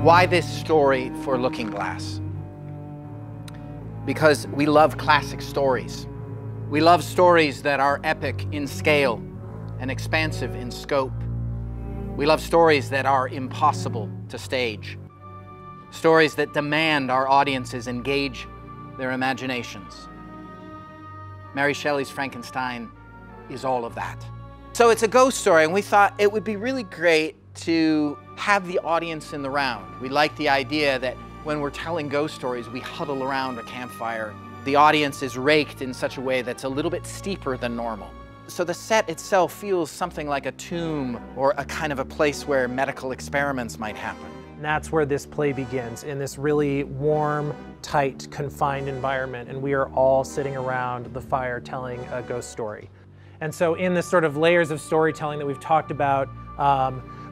Why this story for Looking Glass? Because we love classic stories. We love stories that are epic in scale and expansive in scope. We love stories that are impossible to stage. Stories that demand our audiences engage their imaginations. Mary Shelley's Frankenstein is all of that. So it's a ghost story, and we thought it would be really great to have the audience in the round. We like the idea that when we're telling ghost stories, we huddle around a campfire. The audience is raked in such a way that's a little bit steeper than normal. So the set itself feels something like a tomb or a kind of a place where medical experiments might happen. And that's where this play begins, in this really warm, tight, confined environment, and we are all sitting around the fire telling a ghost story. And so in this sort of layers of storytelling that we've talked about,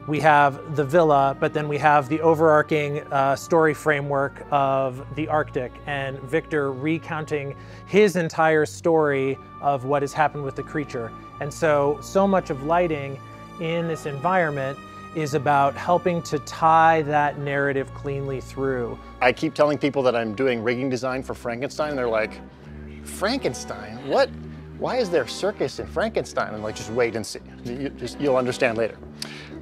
we have the villa, but then we have the overarching story framework of the Arctic, and Victor recounting his entire story of what has happened with the creature. And so much of lighting in this environment is about helping to tie that narrative cleanly through. I keep telling people that I'm doing rigging design for Frankenstein, and they're like, Frankenstein? What? Why is there circus in Frankenstein? I'm like, just wait and see. You'll understand later.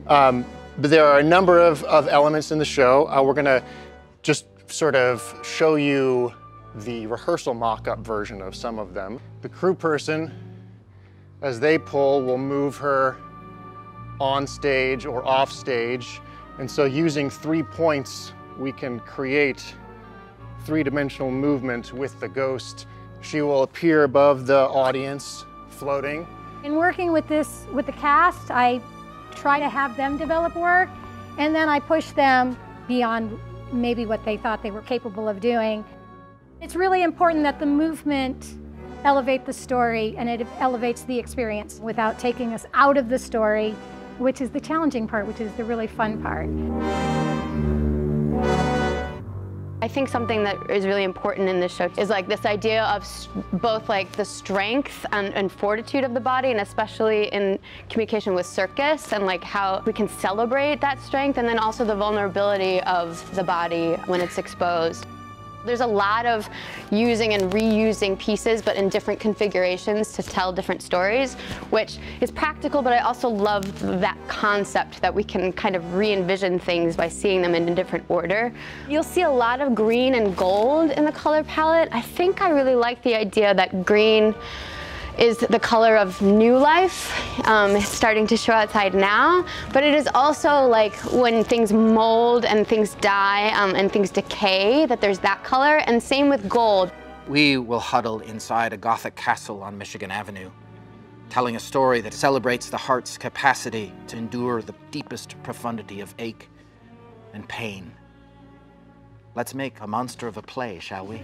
But there are a number of elements in the show. We're gonna just sort of show you the rehearsal mock-up version of some of them. The crew person, as they pull, will move her on stage or off stage. And so using 3 points, we can create three-dimensional movement with the ghost. She will appear above the audience, floating. In working with the cast, I try to have them develop work, and then I push them beyond maybe what they thought they were capable of doing. It's really important that the movement elevate the story, and it elevates the experience without taking us out of the story, which is the challenging part, which is the really fun part. I think something that is really important in this show is like this idea of both like the strength and fortitude of the body, and especially in communication with circus, and like how we can celebrate that strength, and then also the vulnerability of the body when it's exposed. There's a lot of using and reusing pieces, but in different configurations to tell different stories, which is practical, but I also love that concept that we can kind of re-envision things by seeing them in a different order. You'll see a lot of green and gold in the color palette. I think I really like the idea that green is the color of new life. It's starting to show outside now, but it is also like when things mold and things die and things decay, that there's that color, and same with gold. We will huddle inside a Gothic castle on Michigan Avenue, telling a story that celebrates the heart's capacity to endure the deepest profundity of ache and pain. Let's make a monster of a play, shall we?